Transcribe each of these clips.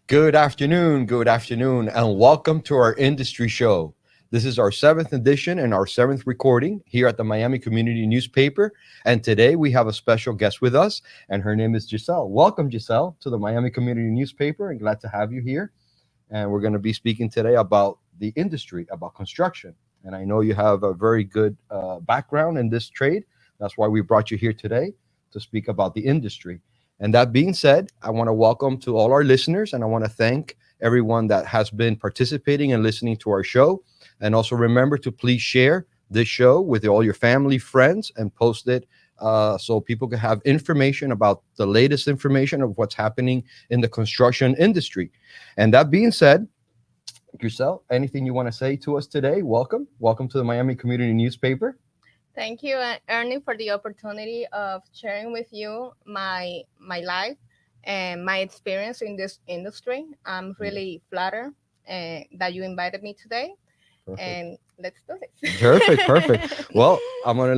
Good afternoon, and welcome to our industry show. This is our seventh edition and our seventh recording here at the Miami Community Newspaper. And today we have a special guest with us, and her name is Gisel. Welcome, Gisel, to the Miami Community Newspaper, and glad to have you here. And we're going to be speaking today about the industry, about construction. And I know you have a very good background in this trade. That's why we brought you here today to speak about the industry. And that being said, I want to welcome to all our listeners, and I want to thank everyone that has been participating and listening to our show. And also remember to please share this show with all your family, friends, and post it so people can have information about the latest information of what's happening in the construction industry. And that being said, Giselle, anything you want to say to us today? Welcome. Welcome to the Miami Community Newspaper. Thank you, Ernie, for the opportunity of sharing with you my life and my experience in this industry. I'm really flattered that you invited me today, Perfect. and let's do this. Perfect. Well, I'm gonna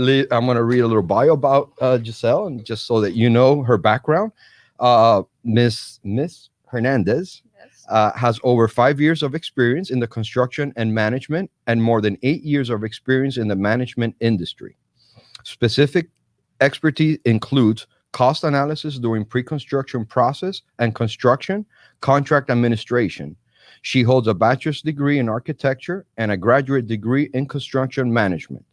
read a little bio about Giselle, and just so that you know her background. Miss Hernandez Yes. has over 5 years of experience in the construction and management, and more than 8 years of experience in the management industry. Specific expertise includes cost analysis during pre-construction process and construction, contract administration. She holds a bachelor's degree in architecture and a graduate degree in construction management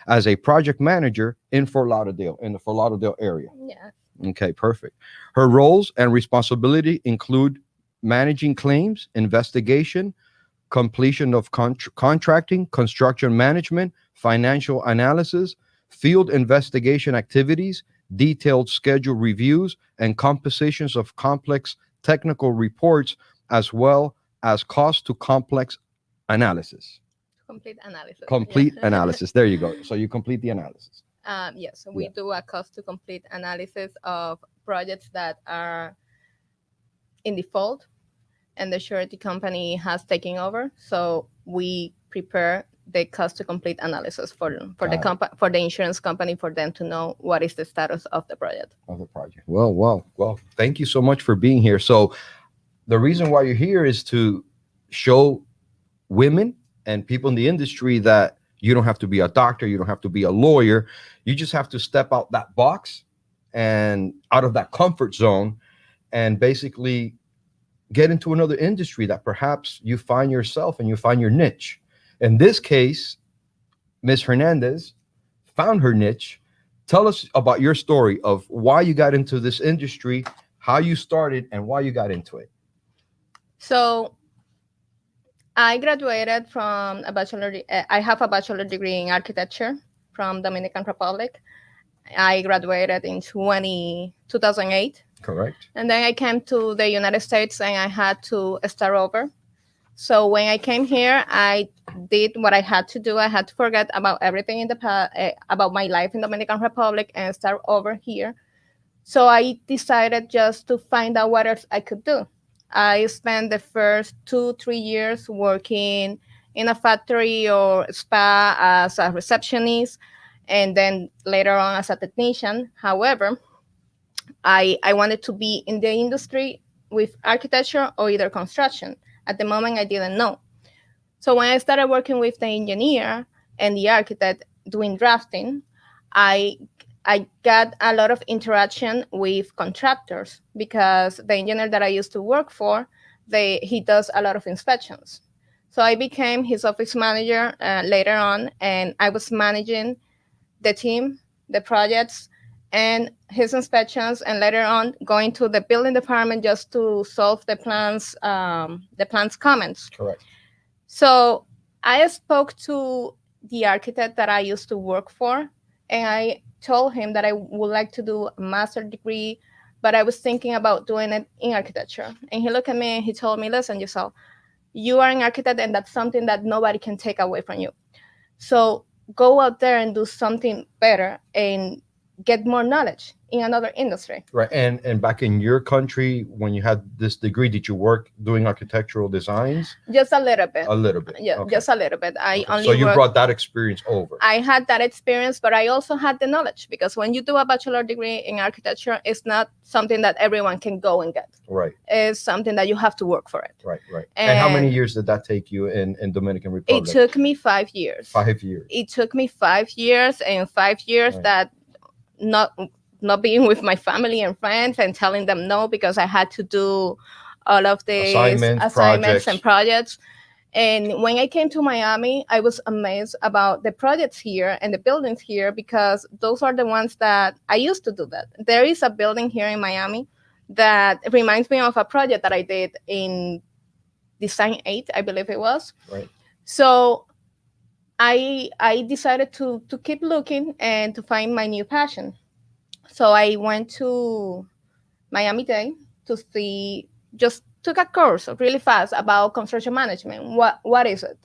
as a project manager in Fort Lauderdale, in the Fort Lauderdale area. Yeah. Okay, perfect. Her roles and responsibility include managing claims, investigation, completion of contracting, construction management, financial analysis, field investigation activities, detailed schedule reviews, and compositions of complex technical reports, as well as cost to complex analysis. Complete analysis. Complete Yeah. analysis. There you go. So you complete the analysis. Yes, we Yeah. do a cost to complete analysis of projects that are in default and the surety company has taken over. So we prepare the cost to complete analysis Got it. for the insurance company for them to know what is the status of the project. Of the project. Well. Thank you so much for being here. So the reason why you're here is to show women and people in the industry that you don't have to be a doctor, you don't have to be a lawyer. You just have to step out that box and out of that comfort zone and basically get into another industry that perhaps you find yourself and you find your niche. In this case, Ms. Hernandez found her niche. Tell us about your story of why you got into this industry, how you started, and why you got into it. So I graduated from a I have a bachelor degree in architecture from Dominican Republic. I graduated in 2008. Correct. And then I came to the United States and I had to start over. So when I came here, I did what I had to do. I had to forget about everything in the past, about my life in Dominican Republic, and start over here. So I decided just to find out what else I could do. I spent the first 2, 3 years working in a factory or spa as a receptionist, and then later on as a technician. However, I wanted to be in the industry with architecture or either construction. At the moment, I didn't know. So when I started working with the engineer and the architect doing drafting, I I got a lot of interaction with contractors because the engineer that I used to work for, he does a lot of inspections. So I became his office manager later on, and I was managing the team, the projects, and his inspections, and later on going to the building department just to solve the plans comments. Correct. So I spoke to the architect that I used to work for, and I told him that I would like to do a master's degree, but I was thinking about doing it in architecture. And he looked at me and he told me, listen, Giselle, you are an architect, and that's something that nobody can take away from you. So go out there and do something better and get more knowledge in another industry. Right. And back in your country, when you had this degree, did you work doing architectural designs? Just a little bit. A little bit. Yeah, Okay. just a little bit. I Okay. only So you worked. brought that experience over. I had that experience, but I also had the knowledge, because when you do a bachelor degree in architecture, it's not something that everyone can go and get. Right. It's something that you have to work for it. Right. Right. And how many years did that take you in Dominican Republic? It took me 5 years. 5 years. It took me 5 years, and 5 years Right. that not being with my family and friends and telling them no, because I had to do all of the assignments and projects. And when I came to Miami, I was amazed about the projects here and the buildings here, because those are the ones that I used to do that. There is a building here in Miami that reminds me of a project that I did in Design 8, I believe it was. Right. So I decided to keep looking and to find my new passion. So I went to Miami-Dade to see, just took a course really fast about construction management. What is it?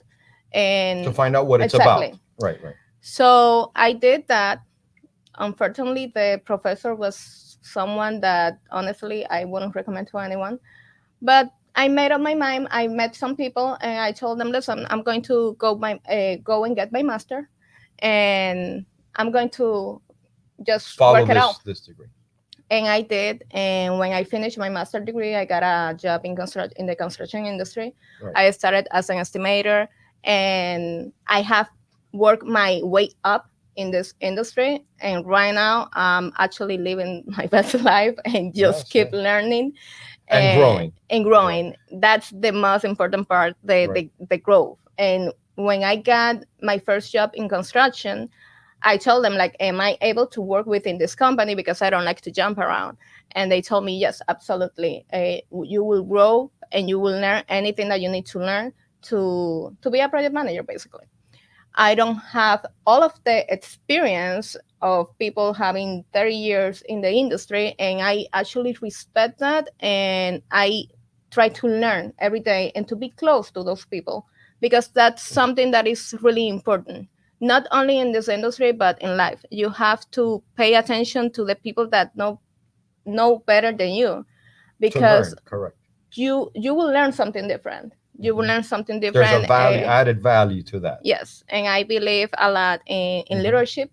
And To find out what it's exactly. about. Right, right. So I did that. Unfortunately, the professor was someone that honestly I wouldn't recommend to anyone. But I made up my mind. I met some people and I told them, listen, I'm going to go and get my master, and I'm going to just Follow work it out. this degree. And I did. And when I finished my master degree, I got a job in the construction industry. Right. I started as an estimator, and I have worked my way up in this industry. And right now, I'm actually living my best life and just Yes, keep yes. learning And growing. And growing. That's the most important part, Right. the growth. And when I got my first job in construction, I told them, like, am I able to work within this company, because I don't like to jump around? And they told me, yes, absolutely. You will grow and you will learn anything that you need to learn to be a project manager, basically. I don't have all of the experience of people having 30 years in the industry, and I actually respect that, and I try to learn every day and to be close to those people, because that's something that is really important, not only in this industry but in life. You have to pay attention to the people that know better than you, because To learn, correct. you will learn something different. You will Mhm. learn something different. There's a added value to that. Yes, and I believe a lot in Mhm. leadership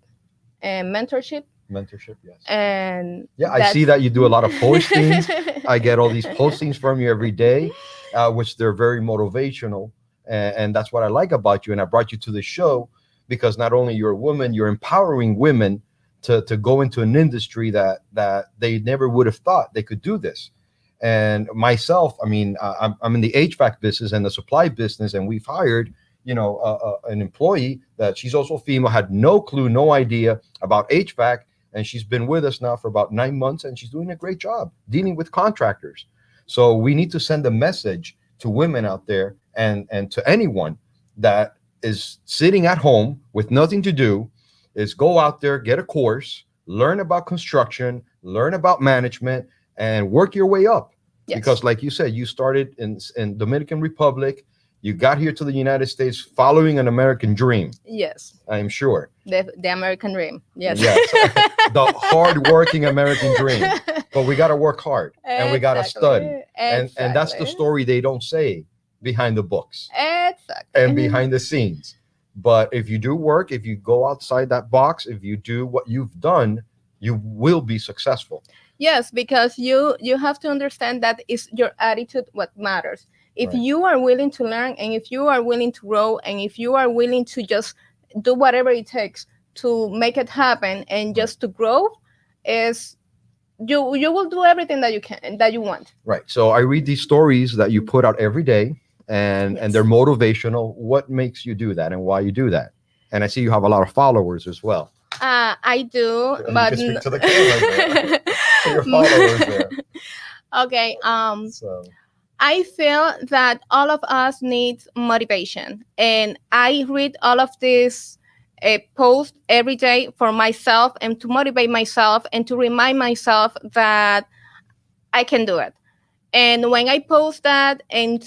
and mentorship. Mentorship, yes. And Yeah, I see that you do a lot of postings. I get all these postings from you every day, which they're very motivational, and that's what I like about you. And I brought you to the show because not only you're a woman, you're empowering women to go into an industry that they never would have thought they could do this. And myself, I mean, I'm in the HVAC business and the supply business, and we've hired, an employee that she's also female, had no clue, no idea about HVAC, and she's been with us now for about 9 months, and she's doing a great job dealing with contractors. So we need to send a message to women out there, and to anyone that is sitting at home with nothing to do, is go out there, get a course, learn about construction, learn about management, and work your way up. Yes. Because like you said, you started in Dominican Republic, you got here to the United States following an American dream. Yes, I'm sure. the American dream. Yes. The hard-working American dream. But we got to work hard, and we got to study. And that's the story they don't say behind the books. Exactly. And behind the scenes. But if you do work, if you go outside that box, if you do what you've done, you will be successful. Yes, because you have to understand that it's your attitude what matters. If Right. you are willing to learn, and if you are willing to grow, and if you are willing to just do whatever it takes to make it happen and just to grow, is you will do everything that you can, that you want. Right. So I read these stories that you put out every day, and Yes. they're motivational. What makes you do that, and why you do that? And I see you have a lot of followers as well. I do, You but can speak to the camera there. Your followers there. Okay. So I feel that all of us need motivation, and I read all of these posts every day for myself, and to motivate myself, and to remind myself that I can do it. And when I post that, and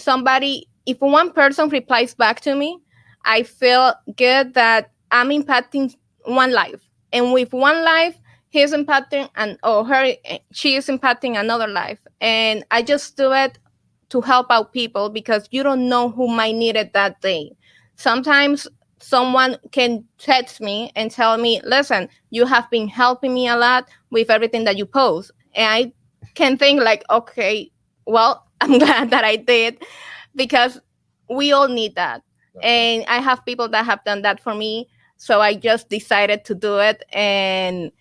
if one person replies back to me, I feel good that I'm impacting one life, and with one life, he's impacting and or her she is impacting another life, and I just do it to help out people because you don't know who might need it that day. Sometimes someone can text me and tell me, listen, you have been helping me a lot with everything that you post, and I can think like, okay, well, I'm glad that I did, because we all need that. And I have people that have done that for me, so I just decided to do it, and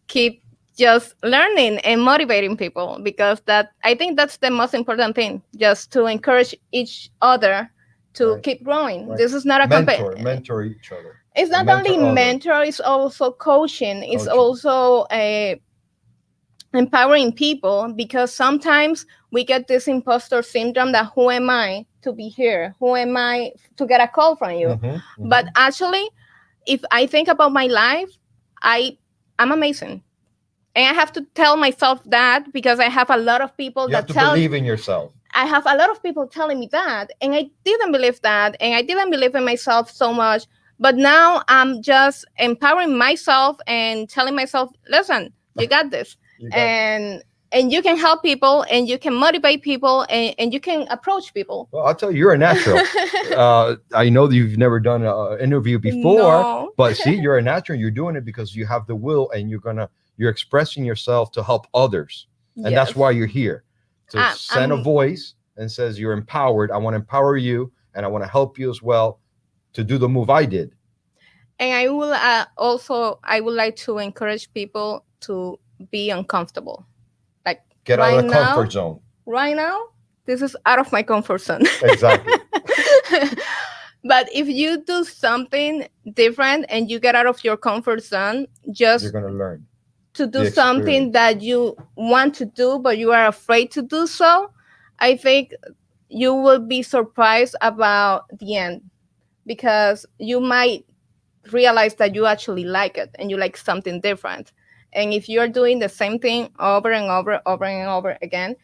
keep just learning and motivating people, because that I think that's the most important thing, just to encourage each other to Right. keep growing. Right. This is not a mentor each other. it's not mentor only other. mentor, it's also coaching, it's Coaching. also a empowering people, because sometimes we get this imposter syndrome that who am I to be here, who am I to get a call from you. But actually, if I think about my life, I'm amazing, and I have to tell myself that, because I have a lot of people You that have to tell believe in yourself. I have a lot of people telling me that, and I didn't believe that, and I didn't believe in myself so much. But now I'm just empowering myself and telling myself, listen, you got this. You got And you can help people, and you can motivate people, and you can approach people. Well, I'll tell you, you're a natural. I know that you've never done an interview before, No. but see, you're a natural. You're doing it because you have the will, and you're expressing yourself to help others, and that's Yes. why you're here to send a I'm- voice and says you're empowered. I want to empower you, and I want to help you as well to do the move I did. And I would like to encourage people to be uncomfortable. Like Get out right of the now, comfort zone. right now, this is out of my comfort zone. Exactly. But if you do something different and you get out of your comfort zone, just You're going to learn. to do the something experience. that you want to do, but you are afraid to do so, I think you will be surprised about the end, because you might realize that you actually like it and you like something different. And if you're doing the same thing over and over and over again,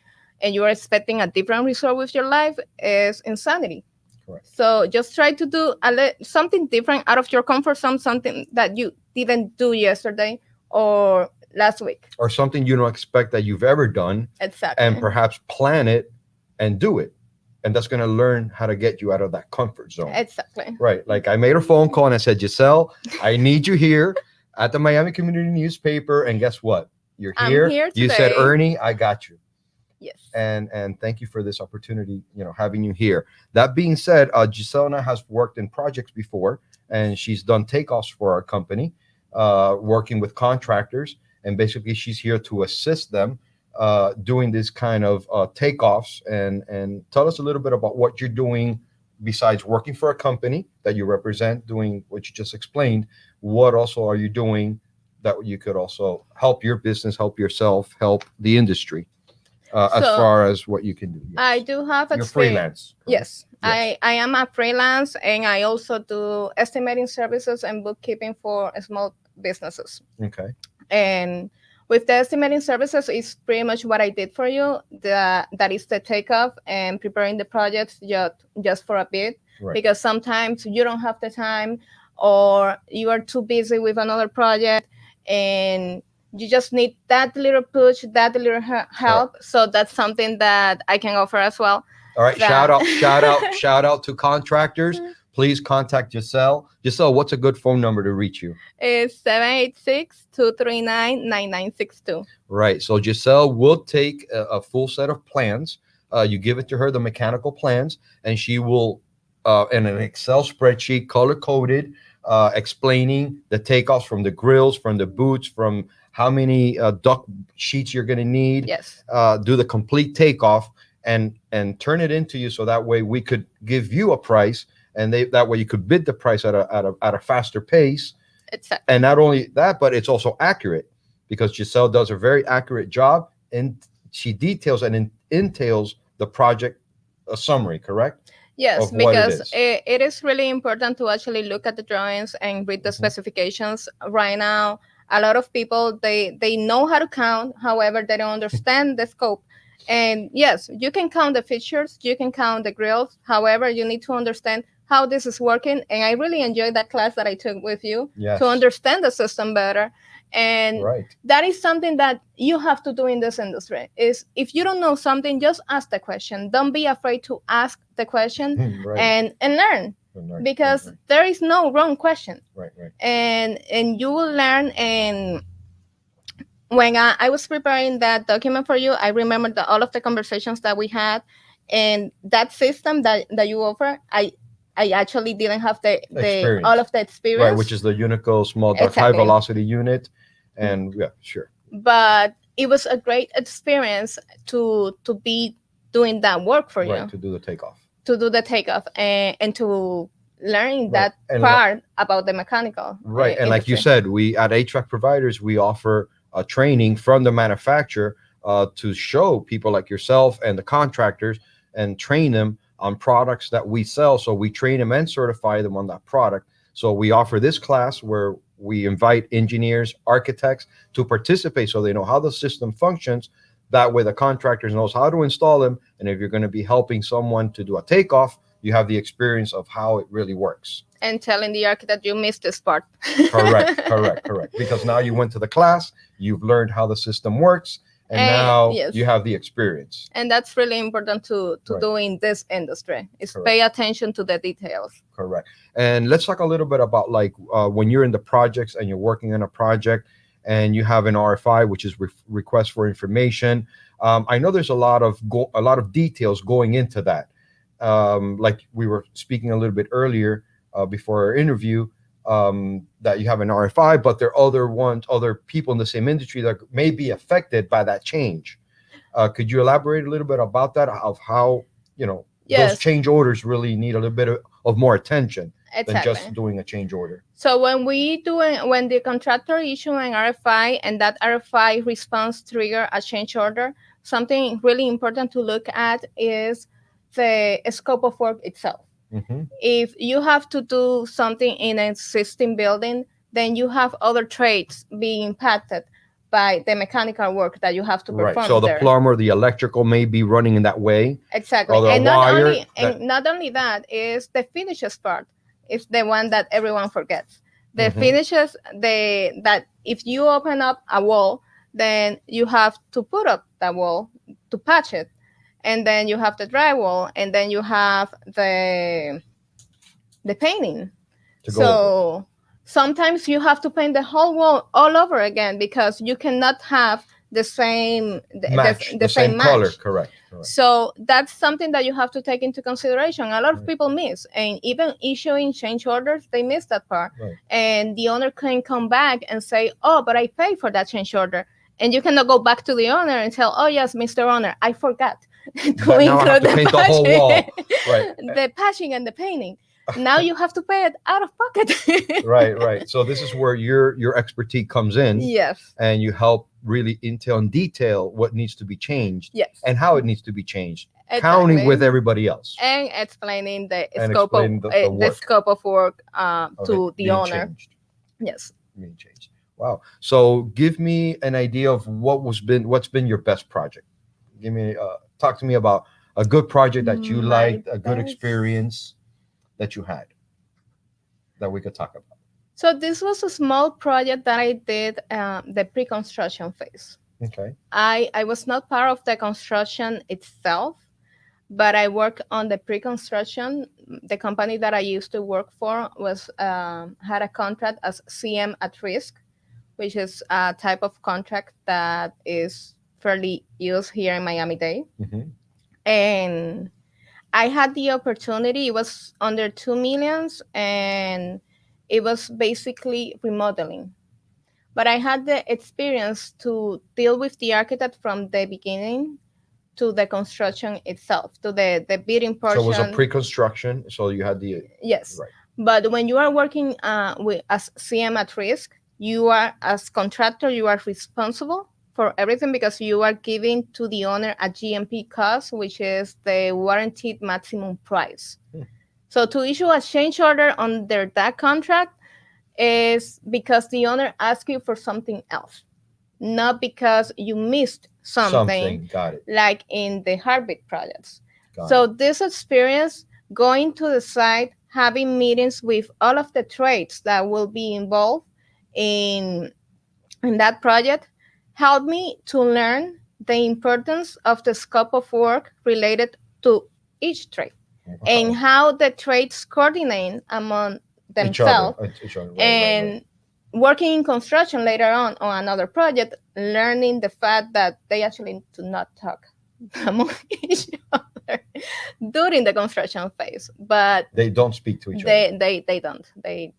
and you're expecting a different result with your life, is insanity. Correct. So just try to do something different out of your comfort zone, something that you didn't do yesterday or last week. Or something you don't expect that you've ever done, Exactly. and perhaps plan it and do it. And that's going to learn how to get you out of that comfort zone. Exactly. Right. Like I made a phone call and I said, Gisel, I need you here at the Miami Community Newspaper. And guess what? You're here. I'm here You said, today. Ernie, I got you. Yes. And thank you for this opportunity, having you here. That being said, Gisel has worked in projects before, and she's done takeoffs for our company, working with contractors. And basically, she's here to assist them doing this kind of takeoffs. And tell us a little bit about what you're doing besides working for a company that you represent, doing what you just explained. What also are you doing that you could also help your business, help yourself, help the industry? As far as what you can do. Yes. I do have You're experience. freelance. Yes. Yes. I am a freelance, and I also do estimating services and bookkeeping for small businesses. Okay. And with the estimating services, it's pretty much what I did for you. That is the takeoff and preparing the projects just for a bit. Right. Because sometimes you don't have the time, or you are too busy with another project, and you just need that little push, that little help. So that's something that I can offer as well. All right. Shout out to contractors. Please contact Gisel. Gisel, what's a good phone number to reach you? It's 786-239-9962. Right. So Gisel will take a full set of plans. You give it to her, the mechanical plans, and she will, in an Excel spreadsheet, color coded, explaining the takeoffs from the grills, from the boots, from how many duct sheets you're going to need. Yes. Do the complete takeoff and turn it into you, so that way we could give you a price, and that way you could bid the price at a faster pace. Exactly. And not only that, but it's also accurate, because Gisel does a very accurate job, and she details and entails the project a summary, correct? Yes, Of what because it it is really important to actually look at the drawings and read the specifications. Right now, a lot of people, they know how to count, however, they don't understand the scope. And yes, you can count the features, you can count the grills, however, you need to understand how this is working. And I really enjoyed that class that I took with you Yes. to understand the system better. And Right. that is something that you have to do in this industry. Is if you don't know something, just ask the question. Don't be afraid to ask the question Right. and learn, Right. because Right. there is no wrong question. Right. Right. And you will learn. And when I was preparing that document for you, I remember all of the conversations that we had, and that system that you offer. I actually didn't have the all Experience. of the Right, which experience. is the Unico small duct high Exactly. velocity unit. And yeah, sure. But it was a great experience to be doing that work for Right, you, to do the takeoff. to do the takeoff, and to learn Right. that And part about the mechanical right, and like you industry. said, we at HVAC providers we offer a training from the manufacturer to show people like yourself and the contractors and train them on products that we sell. So we train them and certify them on that product. So we offer this class where we invite engineers, architects to participate so they know how the system functions. That way the contractors knows how to install them. And if you're going to be helping someone to do a takeoff, you have the experience of how it really works. And telling the architect you missed this part. Correct. Because now you went to the class, you've learned how the system works, and now yes. you have the experience. And that's really important to Right. do in this industry, is Correct. pay attention to the details. Correct. And let's talk a little bit about like when you're in the projects and you're working on a project and you have an RFI, which is request for information. I know there's a lot of details going into that. Like we were speaking a little bit earlier before our interview, that you have an RFI, but there are other people in the same industry that may be affected by that change. Could you elaborate a little bit about that, of how, those Yes. change orders really need a little bit of more attention than Exactly. just doing a change order? So when when the contractor issue an RFI and that RFI response trigger a change order, something really important to look at is the scope of work itself. Mm-hmm. If you have to do something in an existing building, then you have other trades being impacted by the mechanical work that you have to perform. Right. So the there. plumber, the electrical may be running in that way. Exactly. Or the And wire not only that is the finishes part. It's the one that everyone forgets. The Mhm. finishes, that if you open up a wall, then you have to put up that wall to patch it, and then you have the drywall, and then you have the painting. to go over. So sometimes you have to paint the whole wall all over again, because you cannot have the same Match the same match. color. Correct. So that's something that you have to take into consideration. A lot of Right. people miss, and even issuing change orders, they miss that part. Right. And the owner can come back and say, "Oh, but I paid for that change order," and you cannot go back to the owner and tell, "Oh yes, Mr. Owner, I forgot to But now I have to paint the whole patching, wall." Right. the patching and the painting. Now you have to pay it out of pocket." Right. So this is where your expertise comes in. Yes. And you help really intel and detail what needs to be changed. Yes. And how it needs to be changed. Exactly. Counting with everybody else. And explaining the And scope explain of the work. scope of work of to it the being owner. changed. Yes. Being changed. Wow. So give me an idea of what's been your best project. Talk to me about a good project that you My liked, a good best- experience that you had that we could talk about. So this was a small project that I did, the pre-construction phase. Okay. I was not part of the construction itself, but I worked on the pre-construction. The company that I used to work for was had a contract as CM at risk, which is a type of contract that is fairly used here in Miami-Dade. Mm-hmm. And I had the opportunity. It was under 2 millions, and it was basically remodeling. But I had the experience to deal with the architect from the beginning to the construction itself, to the bidding portion. So it was a pre-construction. So you had the Yes. right. But when you are working as CM at risk, you are, as contractor, you are responsible for everything, because you are giving to the owner a GMP cost, which is the warranted maximum price. So to issue a change order under that contract is because the owner asked you for something else, not because you missed something. Got it. Like in the heartbeat projects. Got So it. this experience, going to the site, having meetings with all of the trades that will be involved in in that project helped me to learn the importance of the scope of work related to each trade and how the trades coordinate among Each other, themselves. each other, right, And working in construction later on another project, learning the fact that they actually do not talk among each other during the construction phase, but They don't speak to each other. they don't.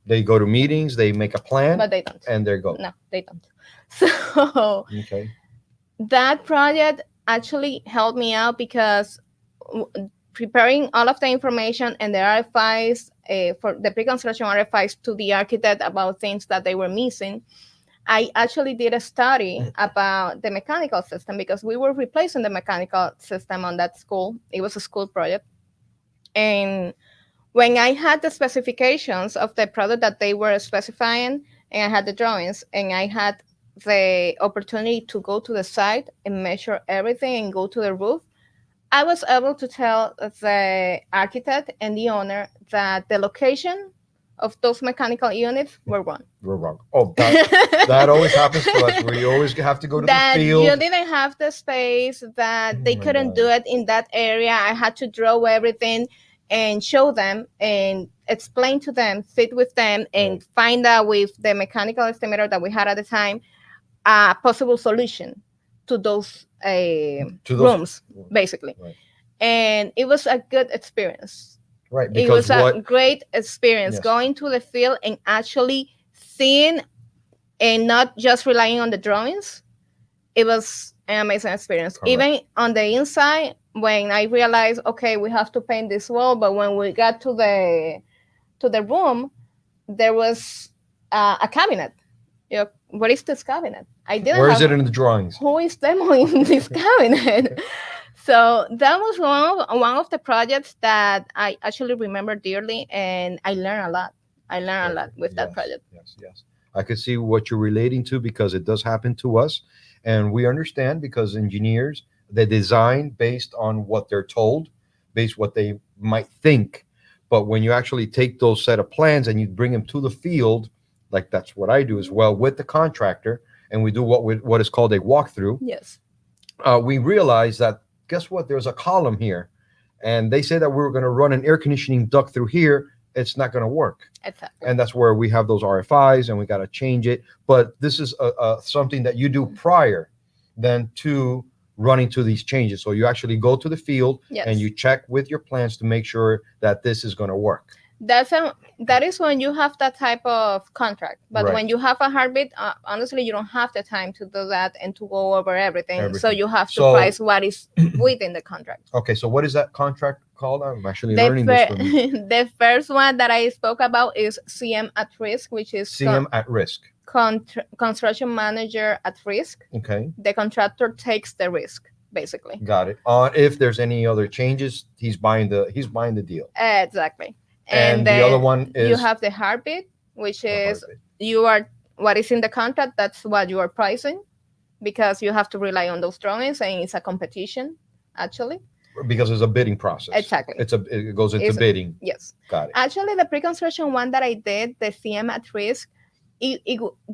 They go to meetings, they make a plan, But they don't. and there go. No, they don't. So Okay. that project actually helped me out because preparing all of the information and the RFIs for the pre-construction RFIs to the architect about things that they were missing, I actually did a study about the mechanical system because we were replacing the mechanical system on that school. It was a school project. And when I had the specifications of the product that they were specifying, and I had the drawings, and I had the opportunity to go to the site and measure everything and go to the roof, I was able to tell the architect and the owner that the location of those mechanical units were wrong. We're wrong. Oh, that always happens to us. We always have to go to That the field. you didn't have the space, that they my couldn't God. do it in that area. I had to draw everything and show them and explain to them, sit with them, and Right. find out with the mechanical estimator that we had at the time a possible solution to those rooms, basically. Right. And it was a good experience. Right, It was because a great experience Yes. going to the field and actually seeing and not just relying on the drawings. It was an amazing experience. Correct. Even on the inside, when I realized, okay, we have to paint this wall, but when we got to the room, there was a cabinet. You know, what is this cabinet? I didn't. Where is it in the drawings? Who is demoing this cabinet? So that was one of the projects that I actually remember dearly, and I learned a lot. I learned a lot with that Yes, project. Yes. I could see what you're relating to because it does happen to us, and we understand because engineers they design based on what they're told, based what they might think, but when you actually take those set of plans and you bring them to the field, like that's what I do as well with the contractor, and we do what is called a walkthrough. Yes. We realize that guess what? There's a column here, and they say that we were going to run an air conditioning duct through here. It's not going to work. Exactly. And that's where we have those RFIs and we got to change it. But this is something that you do prior than to running to these changes. So you actually go to the field Yes. and you check with your plans to make sure that this is going to work. That is when you have that type of contract. But Right. when you have a heartbeat, honestly, you don't have the time to do that and to go over everything. So Everything. you have to So- price what is within the contract. Okay, so what is that contract called? I'm actually learning this from you. The first one that I spoke about is CM at risk, which is CM at risk. construction manager at risk. Okay, The contractor takes the risk, basically. got it. If there's any other changes, he's buying the deal. Exactly. And the then other one is you have the heartbeat, which the is heartbeat. you are what is in the contract. That's what you are pricing, because you have to rely on those drawings, and it's a competition, actually. Because it's a bidding process. Exactly. It goes into It's- bidding. Yes. Got it. Actually, the pre-construction one that I did, the CM at risk, it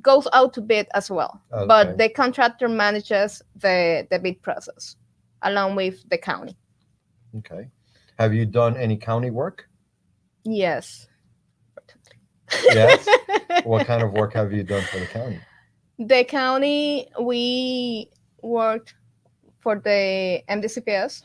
goes out to bid as well. Okay. But the contractor manages the bid process along with the county. Okay. Have you done any county work? Yes. Yes. What kind of work have you done for the county? The county, we worked for the MDCPS,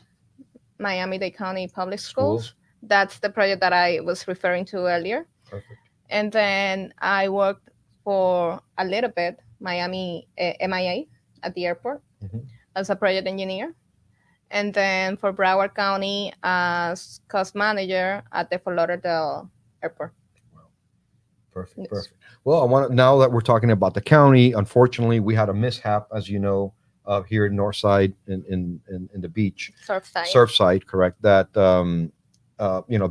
Miami-Dade County Public Schools. That's the project that I was referring to earlier. Perfect. And then I worked for a little bit Miami MIA at the airport Mhm. as a project engineer. And then for Broward County as cost manager at the Fort Lauderdale airport. Perfect. Yes. Perfect. Well, now that we're talking about the county, unfortunately, we had a mishap, as you know, here in Northside in the beach, Surfside, correct? That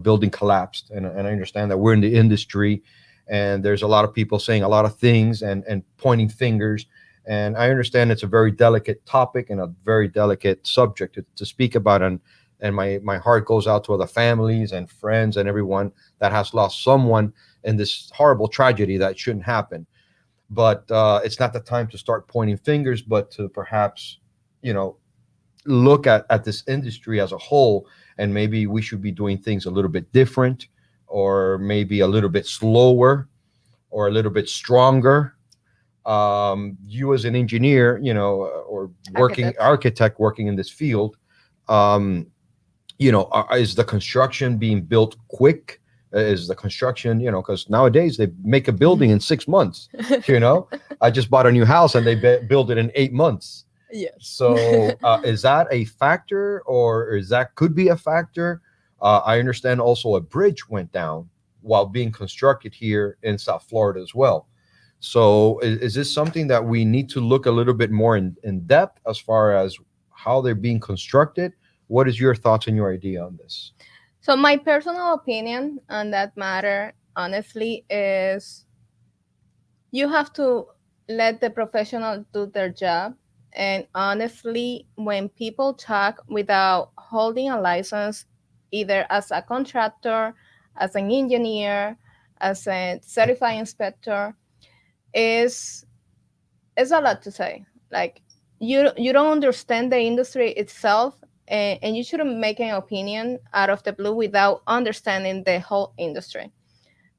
building collapsed, and I understand that we're in the industry, and there's a lot of people saying a lot of things and pointing fingers, and I understand it's a very delicate topic and a very delicate subject to speak about, and my heart goes out to other families and friends and everyone that has lost someone in this horrible tragedy that shouldn't happen. but it's not the time to start pointing fingers, but to perhaps, you know, look at this industry as a whole, and maybe we should be doing things a little bit different, or maybe a little bit slower, or a little bit stronger. You as an engineer, you know, or working Architect. architect working in this field, um, you know, is the construction being built quick? Is the construction, you know, because nowadays they make a building in 6 months. You know, I just bought a new house and they build it in 8 months. Yes. So is that a factor, or is that could be a factor? I understand also a bridge went down while being constructed here in South Florida as well. So is this something that we need to look a little bit more in depth as far as how they're being constructed? What is your thoughts and your idea on this? So my personal opinion on that matter, honestly, is you have to let the professional do their job. And honestly, when people talk without holding a license, either as a contractor, as an engineer, as a certified inspector, is it's a lot to say. Like you don't understand the industry itself, and you shouldn't make an opinion out of the blue without understanding the whole industry.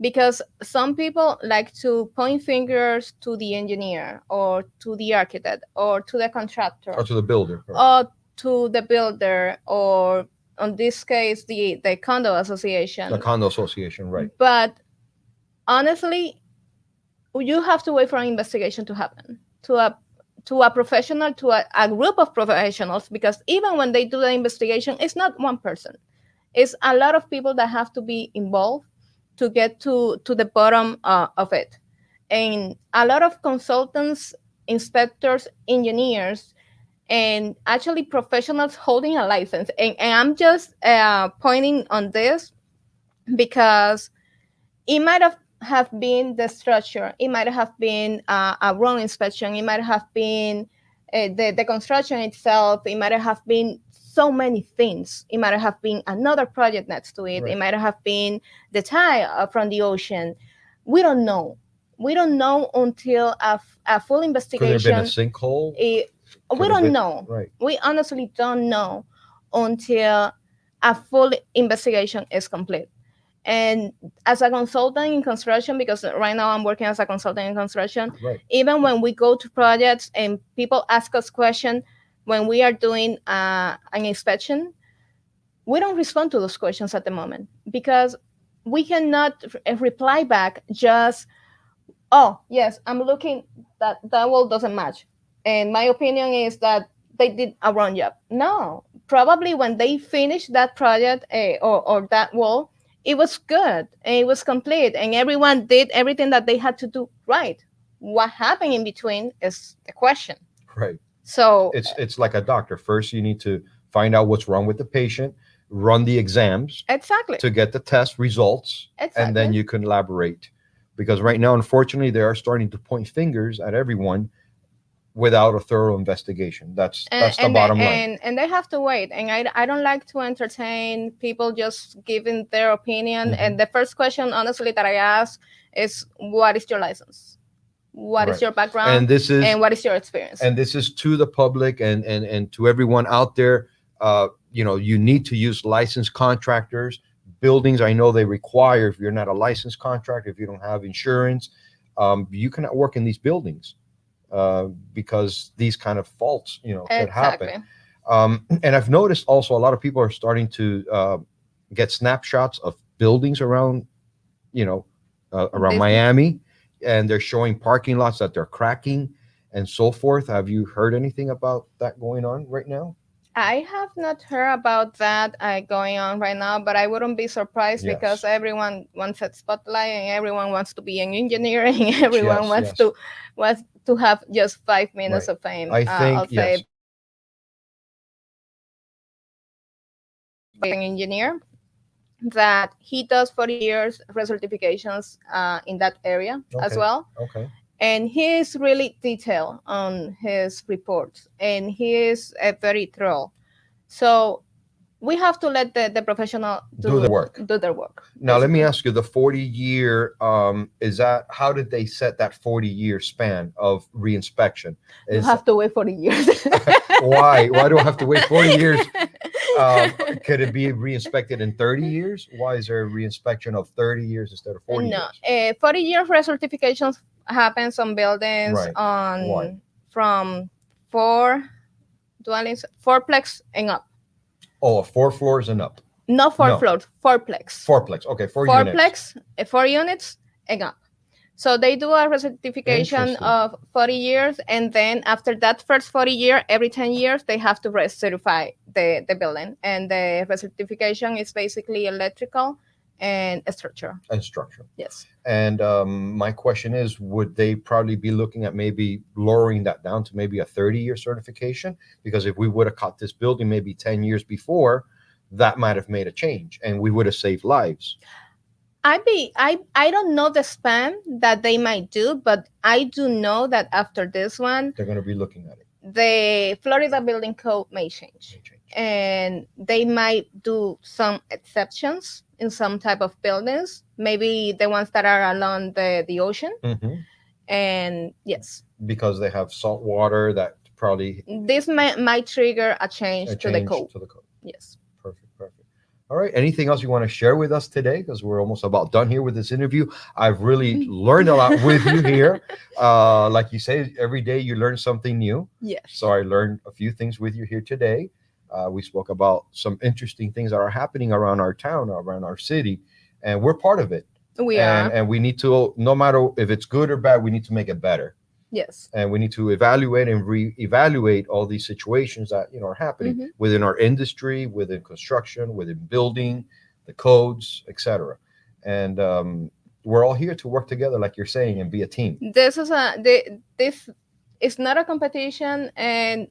Because some people like to point fingers to the engineer or to the architect or to the contractor Or to the builder? or to the builder, or in this case the condo association. The condo association, right? But honestly, you have to wait for an investigation to happen to a professional, to a group of professionals, because even when they do the investigation, it's not one person, it's a lot of people that have to be involved to get to the bottom of it. And a lot of consultants, inspectors, engineers, and actually professionals holding a license. And I'm just pointing on this because it might have been the structure, it might have been a wrong inspection, it might have been the construction itself, it might have been so many things, it might have been another project next to it, Right. it might have been the tide from the ocean. We don't know. We don't know until a full Could there have been a investigation. sinkhole? We have don't been- know. Right. We honestly don't know until a full investigation is complete. And as a consultant in construction, because right now I'm working as a consultant in construction, Right. even when we go to projects and people ask us questions when we are doing an inspection, we don't respond to those questions at the moment because we cannot reply back just, oh yes, I'm looking, that wall doesn't match, and my opinion is that they did a wrong job. No, probably when they finished that project, or that wall, it was good and it was complete and everyone did everything that they had to do right. What happened in between is the question. Right. So It's like a doctor. First, you need to find out what's wrong with the patient, run the exams exactly. to get the test results, Exactly. and then you can elaborate. Because right now, unfortunately, they are starting to point fingers at everyone without a thorough investigation. That's the bottom line. And they have to wait. And I don't like to entertain people just giving their opinion. Mhm. And the first question, honestly, that I ask is, what is your license? What is Right. your background? And this is And what is your experience? and this is to the public and to everyone out there. You know, you need to use licensed contractors. Buildings, I know they require, if you're not a licensed contractor, if you don't have insurance, you cannot work in these buildings because these kind of faults, you know, could happen. Exactly. And I've noticed also a lot of people are starting to get snapshots of buildings around, you know, around This- Miami, and they're showing parking lots that they're cracking and so forth. Have you heard anything about that going on right now? I have not heard about that going on right now, but I wouldn't be surprised Yes. because everyone wants a spotlight and everyone wants to be an engineer and everyone Yes, wants yes. to have just 5 minutes Right. of fame. I think, I'll say, yes. by an engineer that he does 40 years recertifications in that area as Okay. well. Okay. And he is really detailed on his reports and he is very thorough. So we have to let the professional Do the work. do their work. Now, let me basically. ask you, the 40-year, is that, how did they set that 40-year span of reinspection? You Is have to wait 40 years. why do I have to wait 40 years? Could it be re-inspected in 30 years? Why is there a reinspection of 30 years instead of 40 No, years? 40 year recertifications happens on buildings Right. on Why? from four dwellings, fourplex and up. Oh, 4 floors and up. Not four No. floors, fourplex. Fourplex. Okay, 4 units. Fourplex, 4 units and up. So they do a recertification Interesting. of 40 years, and then after that first 40 year, every 10 years, they have to recertify the building. And the recertification is basically electrical and structure. And structure. Yes. And my question is, would they probably be looking at maybe lowering that down to maybe a 30-year certification? Because if we would have caught this building maybe 10 years before, that might have made a change and we would have saved lives. I don't know the span that they might do, but I do know that after this one, They're going to be looking at it. the Florida building code may change, and they might do some exceptions in some type of buildings, maybe the ones that are along the ocean. Mhm. And yes, Because they have salt water that probably this might trigger a change a to the change code. to the code. Yes. Perfect. All right. Anything else you want to share with us today? Because we're almost about done here with this interview. I've really learned a lot with you here. Like you say, every day you learn something new. Yes. So I learned a few things with you here today. We spoke about some interesting things that are happening around our town, around our city, and we're part of it. We and, are. And we need to, no matter if it's good or bad, we need to make it better. Yes. And we need to evaluate and reevaluate all these situations that are happening within our industry, within construction, within building, the codes, etc. And we're all here to work together, like you're saying, and be a team. This is not a competition, and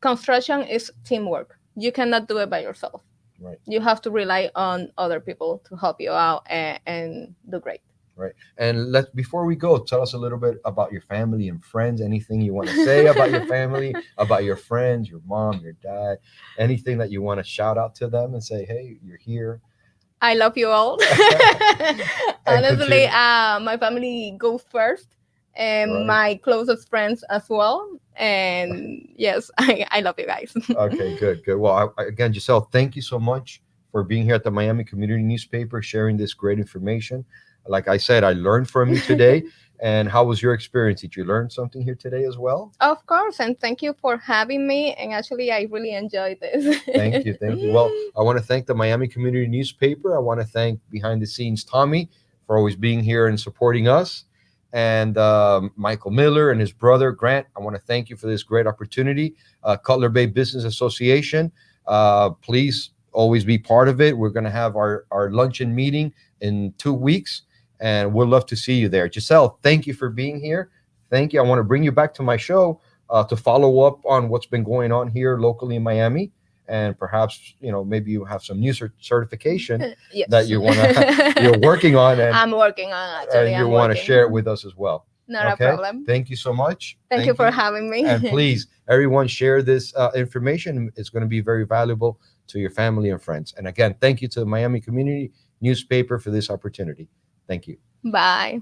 construction is teamwork. You cannot do it by yourself. Right. You have to rely on other people to help you out and do great. Right. And before we go, tell us a little bit about your family and friends. Anything you want to say about your family, about your friends, your mom, your dad, anything that you want to shout out to them and say, hey, you're here. I love you all. Honestly, my family goes first, and Right. my closest friends as well. And yes, I love you guys. Okay, good. Well, again, Giselle, thank you so much for being here at the Miami Community Newspaper, sharing this great information. Like I said, I learned from you today. And how was your experience? Did you learn something here today as well? Of course, and thank you for having me. And actually, I really enjoyed this. Thank you. Well, I want to thank the Miami Community Newspaper. I want to thank behind the scenes Tommy for always being here and supporting us. And Michael Miller and his brother Grant, I want to thank you for this great opportunity. Cutler Bay Business Association, please always be part of it. We're going to have our luncheon meeting in 2 weeks, and we'd love to see you there. Giselle, thank you for being here. Thank you. I want to bring you back to my show to follow up on what's been going on here locally in Miami. And perhaps, maybe you have some new certification Yes. that you're working on. And I'm working on it. and you want to share it with us as well. Not a problem. Thank you so much. Thank you for having me. And please, everyone, share this information. It's going to be very valuable to your family and friends. And again, thank you to the Miami Community Newspaper for this opportunity. Thank you. Bye.